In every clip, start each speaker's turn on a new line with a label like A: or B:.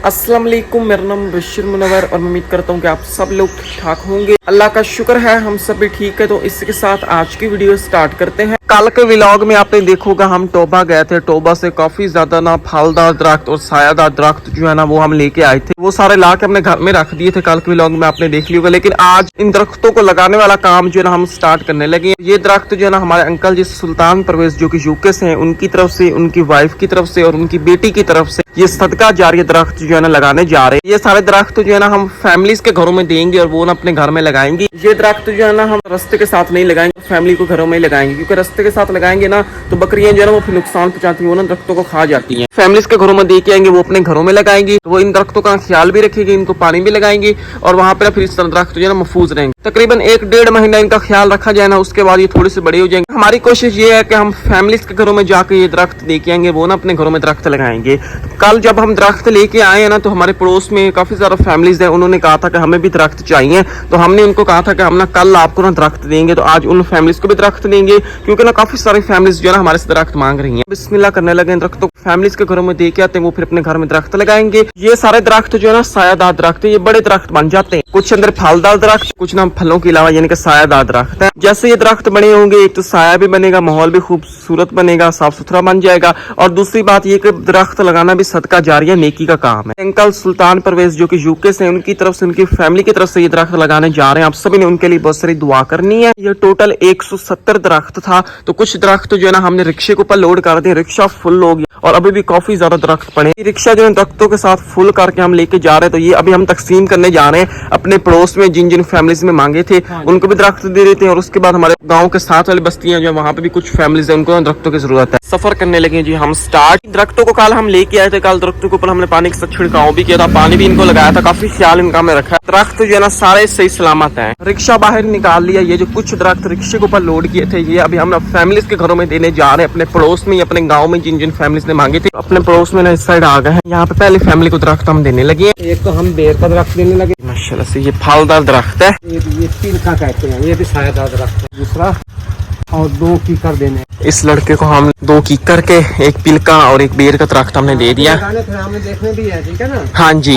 A: अस्सलाम वालेकुम, मेरा नाम बशीर मुनव्वर और मैं उम्मीद करता हूँ कि आप सब लोग ठीक ठाक होंगे। अल्लाह का शुक्र है हम सब भी ठीक है। तो इसके साथ आज की वीडियो स्टार्ट करते हैं। कल के व्लॉग में आपने देखोगा हम टोबा गए थे। टोबा से काफी ज्यादा ना फलदार दरख्त और सायादार दरख्त जो है ना वो हम लेके आए थे। वो सारे ला के हमने घर में रख दिए थे। कल के व्लॉग में आपने देख लिया होगा। लेकिन आज इन दरख्तों को लगाने वाला काम जो है ना हम स्टार्ट करने लगे। ये दरख्त जो है ना हमारे अंकल जी सुल्तान परवेज जो की यूके से है, उनकी तरफ से, उनकी वाइफ की तरफ से और उनकी बेटी की तरफ से ये सदका जारी दरख्त जो है ना लगाने जा रहे हैं। ये सारे दरख्त जो है ना हम फैमिलीज के घरों में देंगे और वो ना अपने घर में लगाएंगे। ये दरख्त जो है ना हम रास्ते के साथ नहीं लगाएंगे, फैमिली को घरों में ही लगाएंगे, क्योंकि रास्ते के साथ लगाएंगे ना तो बकरियां जो है ना वो फिर नुकसान पहुंचाती है, वो ना दरख्तों को खा जाती हैं। फैमिलीज के घरों में दे के आएंगे, वो अपने घरों में लगाएंगे, तो वो इन दरख्तों का ख्याल भी रखेगी, इनको पानी भी लगाएंगे और वहाँ पे फिर इस तरह दरख्त जो है ना महफूज रहेंगे। तकरीबन 1-1.5 महीना इनका ख्याल रखा जाए ना, उसके बाद ये थोड़े से बड़े हो जाएंगे। हमारी कोशिश ये है कि हम फैमिलीज के घरों में जाके ये दरख्त लेके आएंगे, वो ना अपने घरों में दरख्त लगाएंगे। कल जब हम दरख्त लेके आए हैं ना तो हमारे पड़ोस में काफी सारा फैमिलीज है, उन्होंने कहा था कि हमें भी दरख्त चाहिए। तो हमने उनको कहा था कि हम ना कल आपको ना दरख्त देंगे। तो आज उन फैमिलीज को भी दरख्त देंगे, क्योंकि ना काफी सारी फैमिलीज जो है ना हमारे से दरख्त मांग रही हैं। बिस्मिल्लाह करने लगे दरख्तों को फैमिलीज के घरों में दे के आते हैं, वो फिर अपने घर में दरख्त लगाएंगे। ये सारे दरख्त जो है ना सायादार दरख्त है, ये बड़े दरख्त बन जाते हैं। कुछ अंदर फलदार दरख्त, कुछ ना फलों के अलावा यानी कि सायादार दरख्त है। जैसे ये दरख्त बने होंगे, एक तो साया भी बनेगा, माहौल भी खूबसूरत बनेगा, साफ सुथरा बन जाएगा। और दूसरी बात ये कि दरख्त लगाना भी सदका जारिया नेकी का काम है। अंकल सुल्तान परवेज जो कि यूके से, उनकी तरफ से, उनकी फैमिली की तरफ से ये दरख्त लगाने जा रहे हैं। आप सभी ने उनके लिए बहुत सारी दुआ करनी है। ये टोटल 170 दरख्त था। तो कुछ दरख्त जो है ना हमने रिक्शे के ऊपर लोड कर दिए, रिक्शा फुल हो गया और अभी भी काफी ज्यादा दरख्त पड़े। रिक्शा जो है दरख्तों के साथ फुल करके हम लेके जा रहे हैं। तो ये अभी हम तकसीम करने जा रहे हैं अपने पड़ोस में, जिन जिन फैमिलीज में मांगे थे उनको भी दरख्त दे देते हैं। और उसके बाद हमारे गाँव के साथ वाली बस्तियां जो है वहाँ पे भी कुछ फैमिलीज है, उनको दरख्तों की जरूरत है। सफर करने लगे जी हम स्टार्ट। दरख्तों को कल हम लेके आए थे। कल दरख्तों के ऊपर हमने पानी के साथ छिड़काव भी किया था, पानी भी इनको लगाया था, काफी ख्याल इनका में रखा। दरख्त जो है ना सारे सही सलामत है। रिक्शा बाहर निकाल लिया। ये जो कुछ दरख्त रिक्शे के ऊपर लोड किए थे, ये अभी हम फैमिलीज के घरों में देने जा रहे हैं, अपने पड़ोस में, अपने गाँव में, जिन जिन फैमिलीज ने मांगे थे। अपने पड़ोस में ना इस साइड आ गए हैं। यहाँ पे पहले फैमिली को दरख्त हम देने लगे। एक तो हम बेर का दरख्त देने लगे माशाल्लाह से। ये फलदार दरख्त है, ये पिलका कहते हैं, ये भी सायादार दरख्त है। दूसरा और 2 कीकर देने। इस लड़के को हम 2 कीकर के, एक पिलका और एक बेर का दरख्त हमने दे दिया। हमें देखने भी है, ठीक है ना? हाँ जी,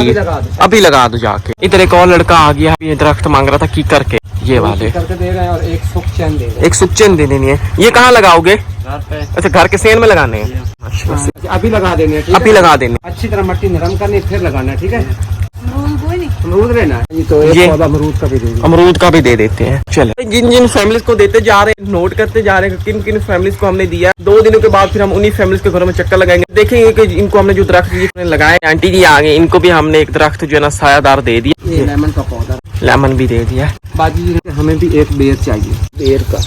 A: अभी लगा दो जाके। इधर एक और लड़का आ गया, ये दरख्त मांग रहा था कीकर के, ये वाले करके दे रहे हैं। और एक सुखचैन दे रहे हैं। एक सुखचैन दे देनी है। ये कहाँ लगाओगे? अच्छा, घर के सेन में लगाने हैं। अभी लगा देने, अभी लगा देने। अच्छी तरह मट्टी नरम करनी, फिर लगाना है, ठीक है? अमरूद लेना है तो ये अमरूद का भी दे, अमरूद का भी दे देते हैं। चले, जिन जिन फैमिलीज को देते जा रहे हैं, नोट करते जा रहे हैं किन किन फैमिलीज को हमने दिया। 2 दिनों के बाद फिर हम उन्हीं फैमिलीज के घरों में चक्कर लगाएंगे, देखेंगे कि इनको हमने जो दरख्त लगाए। आंटी जी आ गए, इनको भी हमने एक दरख्त जो है ना सायादार दे दिया। लेमन का पौधा, लेमन भी दे दिया। बाजी जी हमें भी एक बेर चाहिए, बेर का।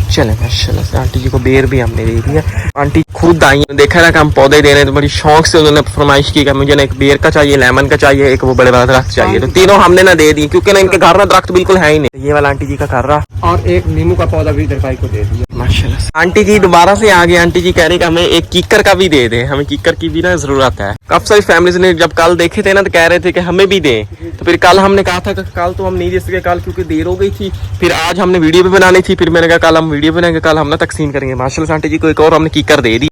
A: चले माशाल्लाह से आंटी जी को बेर भी हमने दे दिया। आंटी खुद आई, देखा ना कि हम पौधे दे रहे हैं तो बड़ी शौक से उन्होंने फरमाइश की कि मुझे ना एक बेर का चाहिए, लेमन का चाहिए, एक वो बड़े वाला दरख्त चाहिए। तो तीनों हमने ना दे दी, क्योंकि ना इनके घर ना दरख्त बिल्कुल है ही नहीं। ये वाला आंटी जी का कर रहा, और एक नींबू का पौधा भी भाई को दे दिया माशाल्लाह। आंटी जी दोबारा से आ गए। आंटी जी कह रहे कि हमें एक कीकर का भी दे दे, हमें कीकर की भी ना जरूरत है। काफी सारी फैमिलीज ने जब कल देखे थे ना तो कह रहे थे कि हमें भी दे। तो फिर कल हमने कहा था कि कल तो हम नहीं दे सके, कल क्योंकि देर हो गई थी। फिर आज हमने वीडियो भी बनानी थी, फिर मैंने कहा कल हम वीडियो बनाएंगे, कल हम ना तकसीम करेंगे। माशाल्लाह आंटी जी को एक और हमने कीकर दे दी।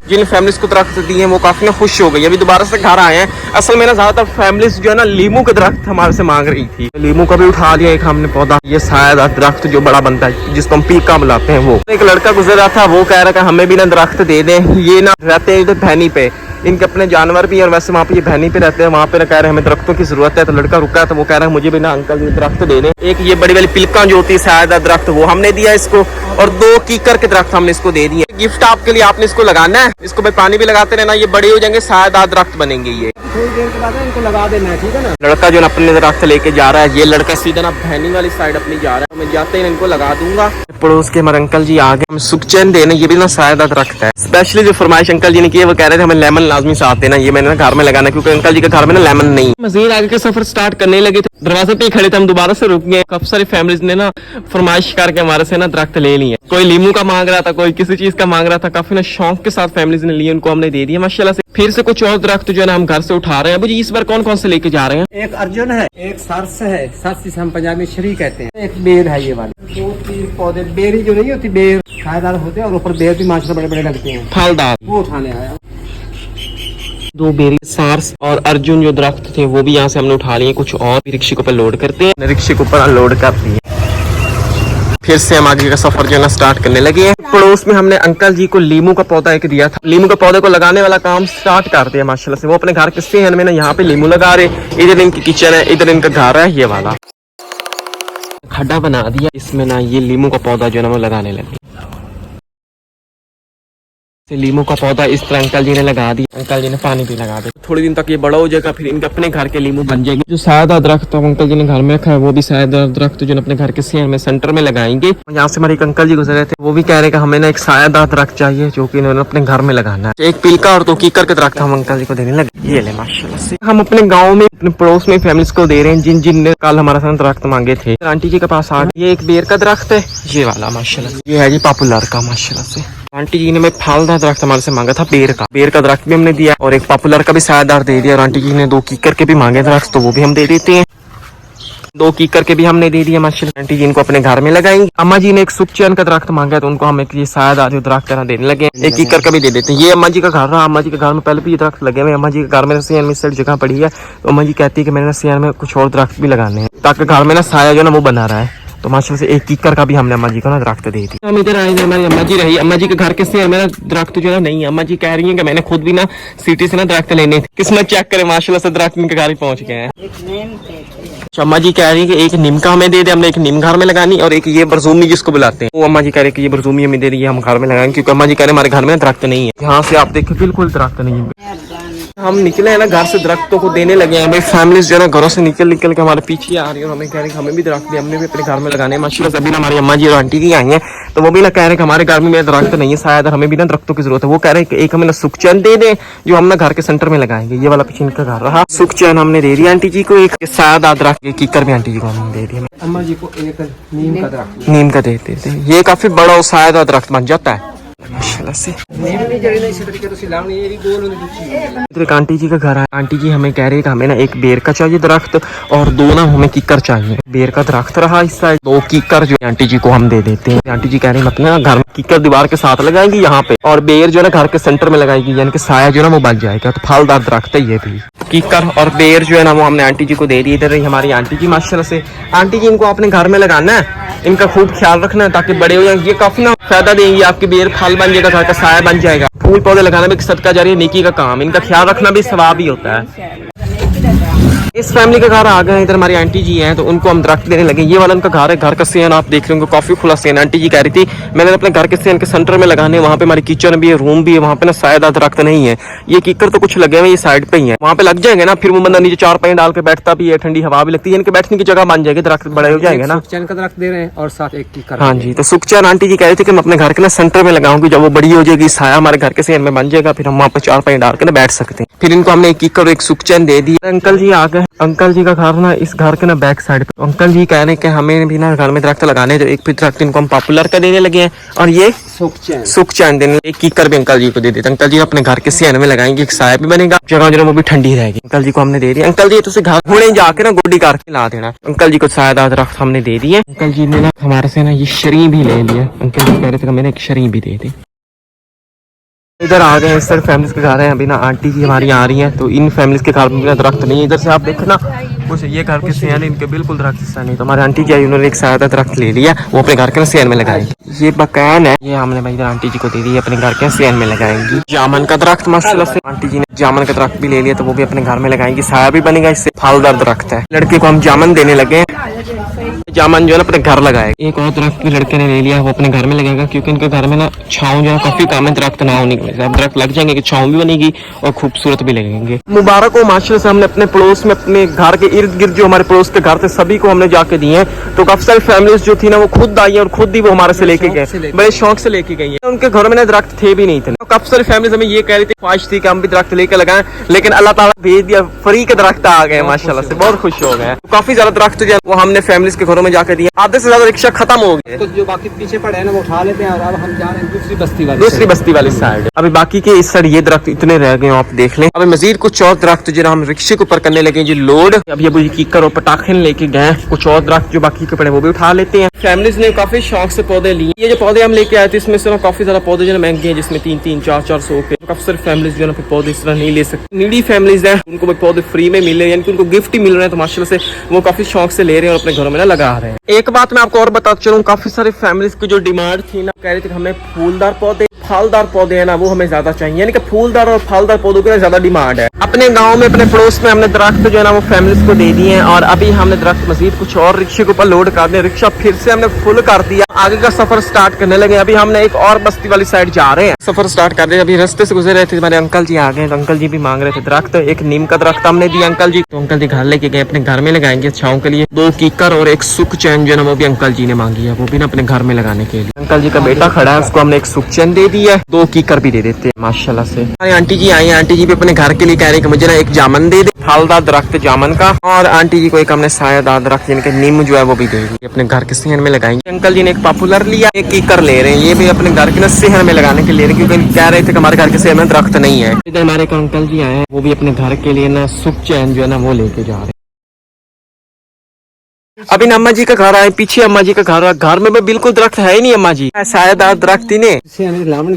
A: जिन फैमिलीज को दरख्त दिए वो काफी ना खुश हो गई, अभी दोबारा से घर आए हैं। असल में ना ज्यादातर फैमिलीज जो है ना लीमू के दरख्त हमारे से मांग रही थी। लीमू का भी उठा लिया एक हमने पौधा। ये सायादार दरख्त जो बड़ा बनता है, जिसको हम पीका बुलाते हैं, वो एक लड़का गुजर रहा था, वो कह रहा था हमें भी ना दरख्त दे दें। ये ना रहते हैं इधर भैनी पे, इनके अपने जानवर भी, और वैसे वहाँ पे ये भैनी पे रहते हैं, वहाँ पे ना कह रहे हैं हमें दरख्तों की जरूरत है। तो लड़का रुका है तो वो कह रहा है मुझे भी ना अंकल ये दरख्त दे दें। एक ये बड़ी वाली पिलका जो होती है सायादार दरख्त, वो हमने दिया इसको, और 2 कीकर के दरख्त हमने इसको दे दिए। गिफ्ट आपके लिए, आपने इसको लगाना है, इसको भाई पानी भी लगाते रहना, ये बड़े हो जाएंगे, सायादार दरख्त बनेंगे। ये थोड़ी देर के बाद इनको लगा देना है, ठीक है ना? लड़का जो अपने दरख्त लेके जा रहा है, ये लड़का सीधा ना भैनी वाली साइड अपनी जा रहा है। मैं जाते ही इनको लगा दूंगा। पड़ोस के हमारे अंकल जी आ गए, हम सुखचैन देने, ये भी ना सायादार दरख्त है। स्पेशली जो फरमाइश अंकल जी ने की, वो कह रहे थे हमें लेमन लाजमी साथ देना, ये मैंने ना घर में लगाना, क्योंकि अंकल जी के घर में ना लेमन नहीं। मजीद आगे के सफर स्टार्ट करने लगे थे, दरवाजे पे खड़े थे, हम दोबारा से रुक गए। काफी सारी फैमिलीज ने ना फरमाइश करके हमारे से ना दरख्त ले लिए। कोई लीमू का मांग रहा था, कोई किसी चीज का मांग रहा था। काफी ना शौक के साथ फैमिलीज ने लिए, उनको हमने दे दिया माशाल्लाह से। फिर से कुछ और दरख्त जो है ना हम घर से उठा रहे हैं। अबू जी इस बार कौन कौन से लेके जा रहे हैं?
B: एक अर्जुन है, एक सरस है, सरस जिसे हम पंजाबी शरी कहते हैं, एक बेर है। ये वाले 2-3 पौधे, बेरी जो नहीं होती, बेर सायादार होते हैं, और ऊपर बेर भी माशाल्लाह बड़े बड़े लगते हैं,
A: फलदार,
B: वो उठाने आया।
A: दो बेरी सार्स और अर्जुन जो दरख्त थे वो भी यहाँ से हमने उठा लिए, कुछ और रिक्शे के ऊपर लोड करते हैं, रिक्शे के ऊपर लोड कर दिए। फिर से हम आगे का सफर जो है ना स्टार्ट करने लगे हैं। पड़ोस में हमने अंकल जी को लीमू का पौधा एक दिया था, लीमू के पौधे को लगाने वाला काम स्टार्ट कर दिया माशाल्लाह से। वो अपने घर के सेहन में ना यहाँ पे लीमू लगा रहे, इधर इनकी किचन है, इधर इनका घर है, ये वाला खड्डा बना दिया, इसमें ना ये लीमू का पौधा जो है ना वो लगाने लगे। लीमू का पौधा इस तरह अंकल जी ने लगा दिया, अंकल जी ने पानी भी लगा दिया। थोड़ी दिन तक ये बड़ा हो जाएगा, फिर इनके अपने घर के लीमू बन जाएंगे। जो सायदा दरख्त अंकल जी ने घर में रखा है वो भी सायदा दरख्त जो अपने घर के सेहन में सेंटर में लगाएंगे। यहाँ से हमारे एक अंकल जी गुजरे थे, वो भी कह रहे कि हमें ना एक सायदा दरख्त चाहिए जो कि इन्होंने अपने घर में लगाना है। एक पिलका और 2 कीकर के दरख्त हम अंकल जी को देने लगे। ये ले माशाल्लाह से हम अपने गाँव में अपने पड़ोस में फैमिलीज को दे रहे हैं जिन जिन ने कल हमारे साथ दरख्त मांगे थे। आंटी जी के पास आ गए, ये एक बेर का दरख्त है, ये वाला माशाल्लाह, ये है जी पॉपुलर का माशाल्लाह से। आंटी जी ने मैं फलदार दरख्त हमारे से मांगा था, बेर का दरख्त भी हमने दिया और एक पॉपुलर का भी सायदार दे दिया। और आंटी जी ने 2 कीकर के भी मांगे दरख्त, तो वो भी हम दे देते हैं। 2 कीकर के भी हमने दे दिया माशाल्लाह। आंटी जी इनको अपने घर में लगाएंगे। अम्मा जी ने एक सुखचैन का दरख्त मांगा तो उनको हम एक ये सायदार जो दरख्त है देने लगे, एक कीकर का भी दे देते हैं। ये अम्मा जी का घर रहा, अम्मा जी के घर में पहले भी ये दरख्त लगे हुए। अम्मा जी के घर में सियान में साइड जगह पड़ी है, तो अम्मा जी कहती है कि मैंने सियान में कुछ और दरख्त भी लगाने हैं ताकि घर में ना साया जो ना वो बना रहा है। तो माशाल्लाह से एक कीकर का भी हमने अम्मा जी को ना दरख्त दे दी। हम इधर आए थे, हमारी अम्मा जी रही, अम्मा जी के घर के से मेरा दरख्त जो है नहीं है। अम्मा जी कह रही है कि मैंने खुद भी ना सिटी से ना दरख्त लेने थे, किस्मत चेक करे माशाल्लाह से दरख्त इनके घर ही पहुंच गए हैं। अम्मा जी कह रही है कि एक नीम का हमें दे दे, हमने एक नीम घर में लगानी, और एक ये बरजूमी जिसको बुलाते हैं वो अम्मा जी कह रहे कि ये बरजूमी हमें दे दी, हम घर में लगाएंगे, क्योंकि अम्मा जी कह रहे हमारे घर में दरख्त नहीं है। यहाँ से आप देखें बिल्कुल दरख्त नहीं है। हम निकले हैं ना घर से दरख्तों को देने लगे हैं। भाई फैमिलीज जो है ना घरों से निकल के हमारे पीछे आ रही है और हमें कह रहे हैं हमें भी दरख्त दिए, हमने भी अपने घर में लगाने हैं। माशाल्लाह से अभी ना हमारी अम्मा जी और आंटी जी आई हैं, तो वो भी ना कह रहे हैं कि हमारे घर में दरख्त नहीं है, शायद हमें भी ना दरख्तों की जरूरत है। वो कह रहे हैं कि एक हमें ना सुखचैन दे दें जो हम ना घर के सेंटर में लगाएंगे। ये वाला पीछे इनका घर रहा, सुखचैन हमने दे दिया आंटी जी को, एक सायदा दरख्त कीकर भी आंटी जी को हमने दे दिया।
B: अम्मा जी को एक नीम का दरख्त,
A: नीम का देते थे, ये काफी बड़ा और सायदा दरख्त बन जाता है माशाल्लाह से।
B: नीम भी जड़ी नहीं इसी तरीके तो सिलावनी ये भी गोल होने की।
A: इधर एक आंटी जी का घर है, आंटी जी हमें कह रहे हैं कि हमें ना एक बेर का चाहिए दरख्त और 2 ना हमें कीकर चाहिए। बेर का दरख्त रहा इस साइड, 2 कीकर जो आंटी जी को हम दे देते हैं। आंटी जी कह रहे हैं अपने घर में कीकर दीवार के साथ लगाएंगी यहाँ पे, और बेर जो है ना घर के सेंटर में लगाएगी, यानी कि साया जो है ना वो बच जाएगा। तो फलदार दरख्त है ये भी। कीकर और बेर जो है ना वो हमने आंटी जी को दे दी। इधर हमारी आंटी जी माशाल्लाह से, आंटी जी इनको अपने घर में लगाना है, इनका खूब ख्याल रखना है ताकि बड़े हो जाए। ये काफी ना फायदा देंगी, आपकी बेर फल बन जाएगा, घर का साया बन जाएगा। फूल पौधे लगाना भी सदका जारी है, नेकी का काम, इनका ख्याल रखना भी सवाब ही होता है। इस फैमिली का घर आ गए, इधर हमारी आंटी जी हैं तो उनको हम दरख्त देने लगे। ये वाला उनका घर है, घर का सेन आप देख रहे होंगे, काफी खुला सेन। आंटी जी कह रही थी मैंने अपने घर के सेन के सेंटर में लगाने, वहाँ पे हमारी किचन भी है, रूम भी है, वहाँ पे ना सायदा दरख्त नहीं है। ये कीकर तो कुछ लगे हुए ये साइड पे ही है, वहाँ पे लग जाएंगे ना, फिर वो बंदा नीचे 4 पाई डाल के बैठता भी है, ठंडी हवा भी लगती है, इनके बैठने की जगह बन जाएगी, दरख्त बड़े हो जाएंगे ना।
B: सुखचैन का दरख्त दे रहे हैं और साथ एक कीकर।
A: हाँ जी, तो सुखचैन आंटी जी कह रही थी कि मैं अपने घर के ना सेंटर में लगाऊंगी, जब वो बड़ी हो जाएगी साया हमारे घर के सेन में बन जाएगा, फिर हम वहाँ पे 4 पाई डाल के ना बैठ सकते हैं। फिर इनको हमने एक कीकर और एक सुखचैन दे दी। अंकल जी आ गए, अंकल जी का घर ना इस घर के ना बैक साइड पे। अंकल जी कह रहे हैं कि हमें भी ना घर में दरख्त लगाने, जो एक भी दरख्त इनको हम पॉपुलर का देने लगे हैं और ये सुखचैन देने, एक कीकर भी अंकल जी को दे देते। अंकल जी अपने घर के सेन में लगाएंगे, एक साया भी बनेगा, जगह जगह वो भी ठंडी रहेगी। अंकल जी को हमने दे दिया। अंकल जी तुझे घर घोड़े जाके ना गोडी करके ला देना। अंकल जी को सायदार दरख्त हमने दे दिए। अंकल जी ने ना हमारे से ना ये शरी भी ले लिया। अंकल जी कह रहे थे कि मैंने एक शरी भी दे दी। इधर आ गए, इस साइड फैमिलीज के घर है। अभी ना आंटी जी हमारी आ रही हैं, तो इन फैमिलीज के घर में दरख्त नहीं है। इधर से आप देखना कुछ ये घर के सेन इनके बिल्कुल दरख्त हिस्सा नहीं। तो हमारे आंटी जी आई, उन्होंने एक सायदा दरख्त ले लिया, वो अपने घर के सेन में लगाएंगे। ये बकान है, ये हमने भाई इधर आंटी जी को दे दी, अपने घर के सेन में लगाएंगी। जामन का दरख्त माशाल्लाह से आंटी जी ने जामन का दरख्त भी ले लिया, तो वो भी अपने घर में लगाएंगी, साया भी बनेगा, इससे फलदार दरख्त है। लड़के को हम जामन देने लगे, जामन जो है ना अपने घर लगाएगा। एक और दरख्त भी लड़के ने ले लिया, वो अपने घर में लगेगा, क्योंकि इनके घर में ना छाँव जो है काफी कम है, दरख्त ना होने की वजह से। अब दरख्त लग जाएंगे कि छाँव भी बनेगी और खूबसूरत भी लगेंगे। मुबारक हो माशाल्लाह से, हमने अपने पड़ोस में, अपने घर के इर्द गिर्द जो हमारे पड़ोस के घर थे सभी को हमने जाके दिए हैं। तो काफी सारी फैमिलीज जो थी ना वो खुद आई है और खुद ही वो हमारे से लेके गए, बड़े शौक से लेके गई है। उनके घर में ना दरख्त थे भी नहीं थे। काफी सारी फैमिलीज हमें ये कह रही थी, ख्वाहिश थी कि हम भी दरख्त लेके लगाएं, लेकिन अल्लाह ताला भेज दिया, फ्री के दरख्त आ गए माशाल्लाह से, बहुत खुश हो गए। काफी ज्यादा दरख्त जो है वो हमने फैमिलीज के घरों में जाके दिए। आधे से ज्यादा रिक्शा खत्म हो गए,
B: तो जो बाकी पीछे पड़े हैं ना वो उठा लेते हैं, और अब हम जा रहे हैं दूसरी बस्ती वाली
A: साइड। अभी बाकी के इस साइड ये दरख्त इतने रह गए, आप देख लें। अभी मजीद कुछ और दरख्त जो हम रिक्शे के ऊपर करने लगे जी लोड। अभी अभी कीकर और पटाखे लेके गए, कुछ और दरख्त जो बाकी के पड़े वो भी उठा लेते हैं। फैमिलीज ने काफी शौक से पौधे लिए। ये जो पौधे हम लेके आए थे इसमें से काफी ज्यादा पौधे जो महंगे हैं, जिसमें 300-400 के। काफी सारी फैमिलीज जो है पौधे इस तरह नहीं ले सकती। नीडी फैमिलीज हैं, उनको भी पौधे फ्री में मिले, यानी कि उनको गिफ्ट ही मिल रहे हैं, तो माशाल्लाह से वो काफी शौक से ले रहे हैं और अपने घरों में ना लगा रहे हैं। एक बात मैं आपको और बताता चलूं, काफी सारी फैमिलीज की जो डिमांड थी ना, कह रहे थे हमें फूलदार पौधे, फलदार पौधे है ना, वो हमें ज्यादा चाहिए, यानी कि फूलदार और फलदार पौधों की ज्यादा डिमांड है। अपने गांव में, अपने पड़ोस में हमने दरख्त जो है ना वो फैमिलीज को दे दिए हैं, और अभी हमने दरख्त मजीद कुछ और रिक्शे के ऊपर लोड कर दिया। रिक्शा फिर से हमने फुल कर दिया, आगे का सफर स्टार्ट करने लगे। अभी हमने एक और बस्ती वाली साइड जा रहे हैं, सफर स्टार्ट कर रहे हैं। अभी रास्ते से गुजर रहे थे, हमारे अंकल जी आ गए, तो अंकल जी भी मांग रहे थे दरख्त। एक नीम का दरख्त हमने दिया अंकल जी, तो अंकल जी घर लेके गए, अपने घर में लगाएंगे छाँव के लिए। 2 कीकर और एक सुख चैन जो है ना वो भी अंकल जी ने मांगी है, वो भी ना अपने घर में लगाने के लिए। अंकल जी का बेटा खड़ा है, उसको हमने एक सुख चैन दे दिया है, 2 कीकर भी दे देते हैं माशाल्लाह से। हमारी आंटी जी आई हैं, आंटी जी भी अपने घर के लिए कह रहे हैं कि मुझे ना एक जामन दे दे, फलदार दरख्त जामन का, और आंटी जी को एक हमने सायादार दरख्त यानी कि नीम जो है वो भी दे दी, अपने घर के सेहन में लगाएंगे। अंकल जी ने एक पॉपुलर लिया, एक कीकर ले रहे हैं, ये भी अपने घर के ना सेहन में लगाने के लिए, क्योंकि कह रहे थे कि हमारे घर के सेहन में दरख्त नहीं है। इधर हमारे एक अंकल जी आए हैं, वो भी अपने घर के लिए ना सुख चैन जो है ना वो लेके जा रहे हैं। अभी अम्मा जी का घर आए, पीछे अम्मा जी का घर है, घर में भी बिल्कुल दरख्त है ही नहीं अम्मा जी, सायादार दरख्त ही ने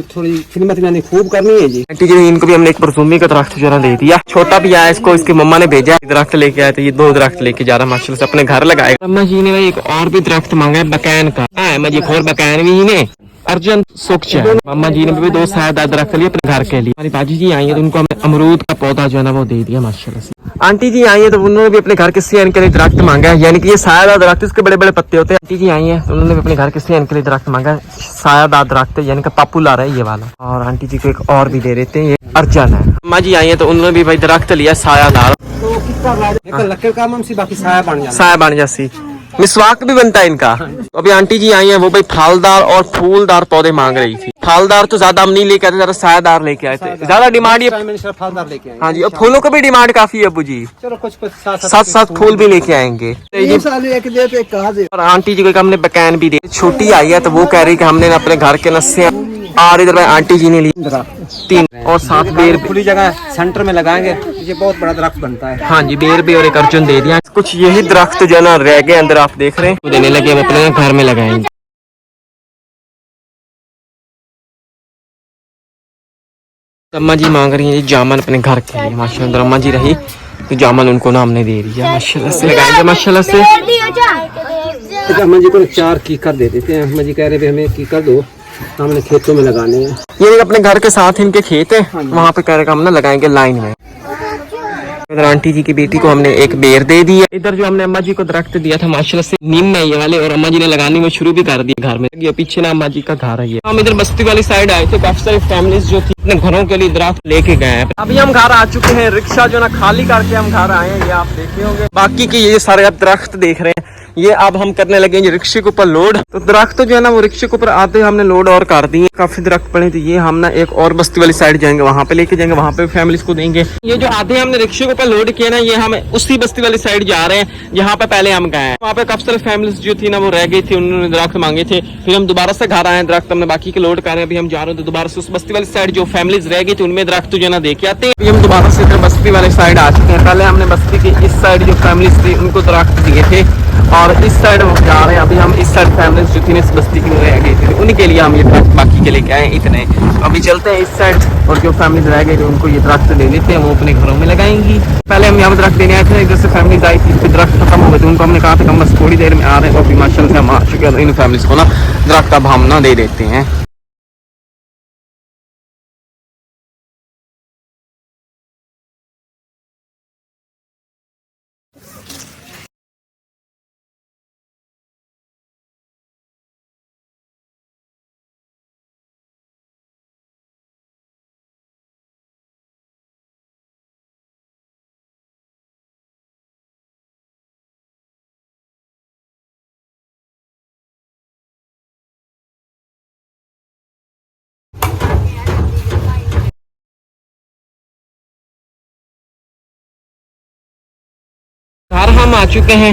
B: थोड़ी खिदमत मैंने खूब करनी है जी।
A: आंटी जी ने इनको भी हमने एक बरसूमी का दरख्त जो है दे दिया। छोटा भी आया, इसको इसकी मम्मा ने भेजा, दरख्त लेके आए, तो ये 2 दरख्त लेके जा रहा है माशाल्लाह से, अपने घर लगाएगा। अम्मा जी ने भाई एक और भी दरख्त मांगा है बकैन का, अम्मा जी खोर बकैन भी ने अर्जन सुख चैन। अम्मा जी ने भी 2 सायादार दरख्त लिए अपने घर के लिए। हमारी बाजी जी आई है, तो उनको हमने अमरूद का पौधा जो है ना वो दे दिया माशाल्लाह से। आंटी जी आई है, तो उन्होंने भी अपने घर के सेहन के लिए दरख्त मांगा है, यानी कि ये सायादार दरख्त, इसके बड़े बड़े पत्ते होते हैं। आंटी जी आई है, तो उन्होंने भी अपने घर के सेहन के लिए दरख्त मांगा है, सायादार दरख्त यानी कि पॉपुलर है ये वाला। और आंटी जी को एक और भी दे देते हैं, ये अर्जन है। अम्मा जी आई है, तो उन्होंने भी भाई दरख्त लिया सायादार,
B: तो लकड़ का ममसी बाकी साया बन जाता,
A: साया बन जासी, मिसवाक भी बनता है इनका। तो अभी आंटी जी आई हैं, वो भाई फलदार और फूलदार पौधे मांग रही थी। फलदार तो ज्यादा हम नहीं लेके आए थे, ज्यादा सायादार लेके आए थे, ज्यादा डिमांड ये
B: फलदार लेके आए।
A: हाँ जी, और फूलों को भी डिमांड काफी है अबू जी,
B: चलो कुछ
A: साथ साथ फूल भी लेके आएंगे। और आंटी जी को हमने बकैन भी दी, छोटी आई है, तो वो कह रही कि हमने अपने घर के नस्से, और इधर भाई आंटी जी ने ली 3 और 7 बेर
B: खुली जगह सेंटर में लगाएंगे, ये बहुत बड़ा दरख्त बनता है।
A: हाँ जी, बेर भी और एक अर्जुन दे दिया। कुछ यही दरख्त जो है ना रह गए अंदर, आप देख रहे हैं, देने लगे, हम अपने घर में लगाएंगे। अम्मा जी मांग रही है जी जामन अपने घर के लिए माशाल्लाह, अम्मा जी रही तो जामन उनको ना हमने दे दिया, माशाल्लाह से लगाएंगे माशाल्लाह से।
B: अम्मा जी को 4 कीकर दे देते हैं, अम्मा जी कह रहे हमें कीकर दो, हमने खेतों में लगाने हैं।
A: ये अपने घर के साथ इनके खेत है, वहाँ पे कह रहे हम ना लगाएंगे लाइन में। इधर आंटी जी की बेटी को हमने एक बेर दे दी है। इधर जो हमने अम्मा जी को दरख्त दिया था माशाल्लाह से नीम में ये वाले, और अम्मा जी ने लगाने में शुरू भी कर दिया घर में। ये पीछे ना अम्मा जी का घर है। हम इधर बस्ती वाली साइड आए थे, काफी सारी फैमिलीज जो थी अपने घरों के लिए दरख्त लेके गए हैं। अभी हम घर आ चुके हैं, रिक्शा जो ना खाली करके हम घर आए हैं, ये आप देखे होंगे। बाकी के ये सारे आप दरख्त देख रहे हैं, ये अब हम करने लगे रिक्शे के ऊपर लोड। तो दरख्त जो है ना वो रिक्शे के ऊपर आते हमने लोड और कर दिए, काफी दरख्त पड़े, तो ये हम ना एक और बस्ती वाली साइड जाएंगे, वहाँ पे लेके जाएंगे, वहाँ पे फैमिलीज को देंगे। ये जो आधे हमने रिक्शे के ऊपर लोड किया ना, ये हम उसी बस्ती वाली साइड जा रहे हैं जहाँ पे पहले हम गए हैं। वहाँ पे काफी सारी फैमिलीज जो थी ना वो रह गई थी, उन्होंने दरख्त मांगे थे, फिर हम दोबारा से घर आए हैं, दरख्त हमने बाकी के लोड कर रहे हैं। अभी हम जा रहे हैं तो दोबारा से उस बस्ती वाली साइड जो फैमिलीज रह गई थी उनमें दरख्त जो है ना देखे आते हैं। अभी हम दोबारा से बस्ती वाली साइड आ चुके हैं। पहले हमने बस्ती की इस साइड जो फैमिलीज थी उनको दरख्त दिए थे, और इस साइड जा रहे हैं। अभी हम इस साइड फैमिलीज जो थी इस बस्ती की रह गई थी, उन्हीं के लिए हम ये दरख्त बाकी के लेके आए इतने। अभी चलते हैं इस साइड, और जो फैमिलीज रह गई उनको ये दरख्त दे देते हैं, वो अपने घरों में लगाएंगी। पहले हम यहाँ दरख्त देने आए थे, इधर से फैमिलीज आई थी, दरख्त खत्म हो गए थे, उनको हमने कहा था हम बस थोड़ी देर में आ रहे हैं। और माशाल्लाह से हम आ चुके हैं, इन फैमिलीज को ना दरख्त अब हम ना दे देते हैं। घर हम आ चुके हैं,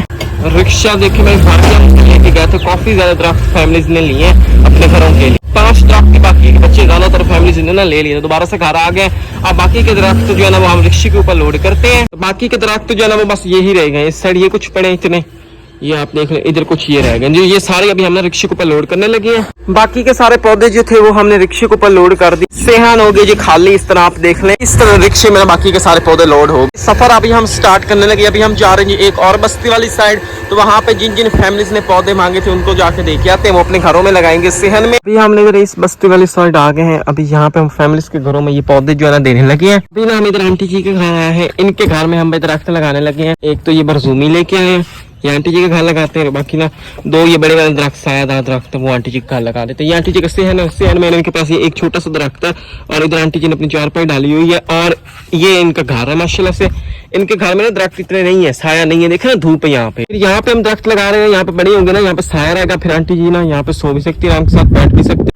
A: रिक्शा देखिए मैं घर के हम लेके गए थे, काफी ज्यादा दरख्त फैमिलीज ने लिए हैं अपने घरों के लिए। 5 दरख्त के बाकी के बच्चे ज्यादातर फैमिलीज ने ना ले लिए, दोबारा से घर आ गए। अब बाकी के दरख्त जो है ना वो हम रिक्शे के ऊपर लोड करते हैं। तो बाकी के दरख्त जो है ना वो बस यही रह गए, इस साइड ये कुछ पड़े इतने, ये आप देख रहे हैं, इधर कुछ ये रह गए जी, ये सारे अभी हमने रिक्शे के ऊपर लोड करने लगे हैं। बाकी के सारे पौधे जो थे वो हमने रिक्शे के ऊपर लोड कर दिए। सेहन हो गए जी खाली, इस तरह आप देख लें, इस तरह रिक्शे में बाकी के सारे पौधे लोड हो गए। सफर अभी हम स्टार्ट करने लगे। अभी हम जा रहे हैं जी एक और बस्ती वाली साइड, तो वहाँ पे जिन जिन फैमिलीज ने पौधे मांगे थे उनको जाके देके आते हैं, वो अपने घरों में लगाएंगे सेहन में। अभी हमने इधर इस बस्ती वाली साइड आ गए हैं। अभी यहाँ पे हम फैमिलीज के घरों में ये पौधे जो है ना देने लगे हैं। अभी ना हम इधर आंटी जी के घर आए हैं, इनके घर में हम दरख्त लगाने लगे हैं। एक तो ये बरजूमी लेके आए हैं, ये आंटी जी के घर लगाते हैं। बाकी ना दो ये बड़े वाले दरख्त सायादार दरख्त है, वो आंटी जी के घर लगा देते हैं। ये आंटी जी का सेहन में इनके पास ये एक छोटा सा दरख्त है, और इधर आंटी जी ने अपनी चारपाई डाली हुई है, और ये इनका घर है। माशाल्लाह से इनके घर में ना दरख्त इतने नहीं है, साया नहीं है, देखे ना धूप है यहाँ पे। फिर यहाँ पे हम दरख्त लगा रहे हैं, यहाँ पे बड़े होंगे ना, यहाँ पे साया रहेगा, फिर आंटी जी ना यहाँ पे सो भी सकती है, आराम के साथ बैठ भी सकते।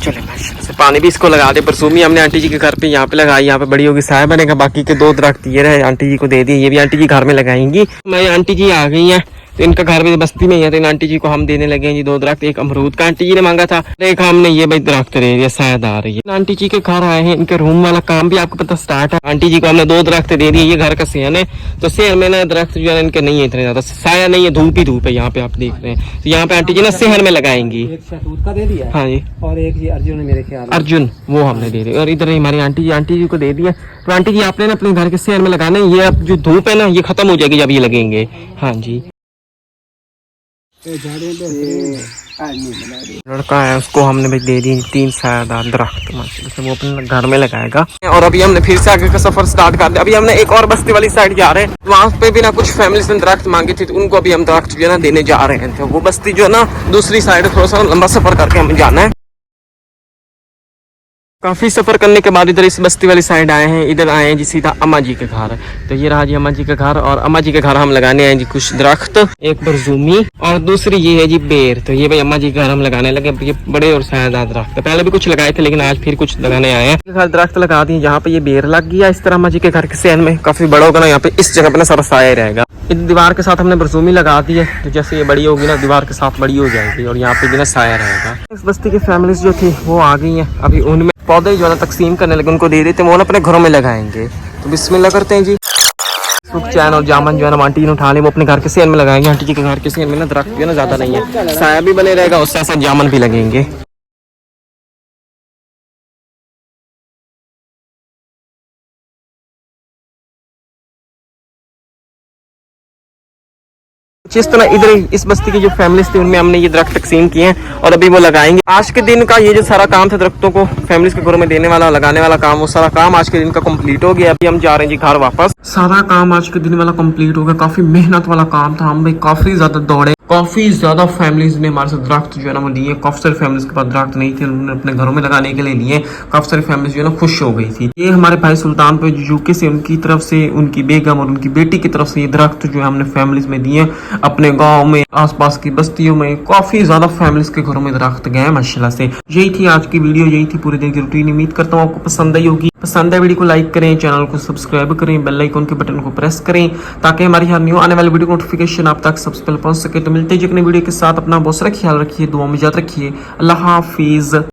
A: चले माशाल्लाह से पानी भी इसको लगा दे। बरसूमी हमने आंटी जी के घर पे यहाँ पे लगाई, यहाँ पे बड़ी होगी, साया बनेगा। बाकी के दो दरख्त ये रहे, आंटी जी को दे दिए, ये भी आंटी जी घर में लगाएंगी। मैं आंटी जी आ गई हैं, तो इनका घर भी बस्ती में ही है, तो इन आंटी जी को हम देने लगे हैं जी दो दरख्त। एक अमरूद का आंटी जी ने मांगा था, एक हमने ये भाई दरख्त दे दिया सायादार। ये आंटी जी के घर आए हैं, इनके रूम वाला काम भी आपको पता स्टार्ट है। आंटी जी को हमने दो दरख्त दे दिए, ये घर का सेहन है, तो सेहन में ना दरख्त जो है इनके नहीं है इतने ज्यादा, साया नहीं है, धूप ही धूप है यहाँ पे आप देख रहे हैं। तो यहाँ पे आंटी जी ना सेहन में लगाएंगी।
B: एक शहतूत का दे दिया,
A: हाँ जी,
B: और एक ये अर्जुन है मेरे ख्याल में।
A: अर्जुन वो हमने दे दिया, और इधर हमारी आंटी जी को दे दिया। तो आंटी जी आपने ना अपने घर के सेहन में लगाना है। ये अब जो धूप है ना ये खत्म हो जाएगी जब ये लगेंगे। हाँ जी, लड़का है उसको हमने भी दे दी 3 सायादार दरख्त, माशाल्लाह से वो अपने घर में लगाएगा। और अभी हमने फिर से आगे का सफर स्टार्ट कर दिया। अभी हमने एक और बस्ती वाली साइड जा रहे हैं, वहाँ पे भी ना कुछ फैमिलीज ने दरख्त मांगी थी, तो उनको अभी हम दरख्त जो है ना देने जा रहे हैं। तो वो बस्ती जो है ना दूसरी साइड, थोड़ा सा लंबा सफर करके हमें जाना है। काफी सफर करने के बाद इधर इस बस्ती वाली साइड आए हैं। इधर आए हैं जी सीधा अम्मा जी के घर, तो ये रहा जी अम्मा जी का घर। और अम्मा जी के घर हम लगाने आए जी कुछ दरख्त, एक बरजूमी और दूसरी ये है जी बेर। तो ये भाई अम्मा जी के घर हम लगाने लगे, ये बड़े और सायादार दरख्त। पहले भी कुछ लगाए थे, लेकिन आज फिर कुछ लगाने आए हैं। घर दरख्त लगा दिए, यहाँ पे ये बेर लग गया। इस तरह अम्मा जी के घर के सेहन में काफी बड़ा होगा ना, यहाँ पे इस जगह पे ना सारा साया रहेगा। इस दीवार के साथ हमने बरजूमी लगा दी है, तो जैसे ये बड़ी होगी ना दीवार के साथ बड़ी हो जाएगी, और यहाँ पे भी ना साया रहेगा। इस बस्ती की फैमिलीज जो थी वो आ गई है। अभी उनमें पौधे जो है ना तकसीम करने लगे, उनको दे देते हैं, वो ना अपने घरों में लगाएंगे। तो बिस्मिल्लाह करते हैं जी। सुख चैन और जामन जो है ना आंटी जी ने उठा ले, वो अपने घर के सेहन में लगाएंगे। आंटी जी के घर के सेहन में ना दरख्त जो है ना ज्यादा नहीं है, साया भी बने रहेगा, उससे साथ जामन भी लगेंगे। जिस तरह इधर इस बस्ती की जो फैमिलीज थी उनमें हमने ये दरख्त तकसीम किए हैं, और अभी वो लगाएंगे। आज के दिन का ये जो सारा काम था दरख्तों को फैमिलीज के घरों में देने वाला, लगाने वाला काम, वो सारा काम आज के दिन का कंप्लीट हो गया। अभी हम जा रहे हैं जी घर वापस। सारा काम आज के दिन वाला कंप्लीट हो गया। काफी मेहनत वाला काम था, हम भाई काफी ज्यादा दौड़े, काफी ज्यादा फैमिलीज ने हमारे साथ दरख्त जो है ना वो दिए। काफी सारी फैमिलीज के पास दरख्त नहीं थे, उन्होंने अपने घरों में लगाने के लिए लिए। काफी सारी फैमिलीज जो है ना खुश हो गई थी। ये हमारे भाई सुल्तान पे यूके से, उनकी तरफ से, उनकी बेगम और उनकी बेटी की तरफ से ये दरख्त जो है हमने फैमिलीज में दिए। अपने गाँव में, आसपास की बस्तियों में काफी ज्यादा फैमिलीज के घरों में दरख्त गए माशाल्लाह से। यही थी आज की वीडियो, यही थी पूरे दिन की रूटीन। उम्मीद करता हूँ आपको पसंद आई होगी। पसंद है वीडियो को लाइक करें, चैनल को सब्सक्राइब करें, बेल आइकन के बटन को प्रेस करें, ताकि हमारी हर न्यू आने वाली वीडियो नोटिफिकेशन आप तक सबसे पहले पहुंच सके। तो मिलते हैं जी अगली वीडियो के साथ। अपना बहुत सारा ख्याल रखिए, दुआ में याद रखिए। अल्लाह हाफिज।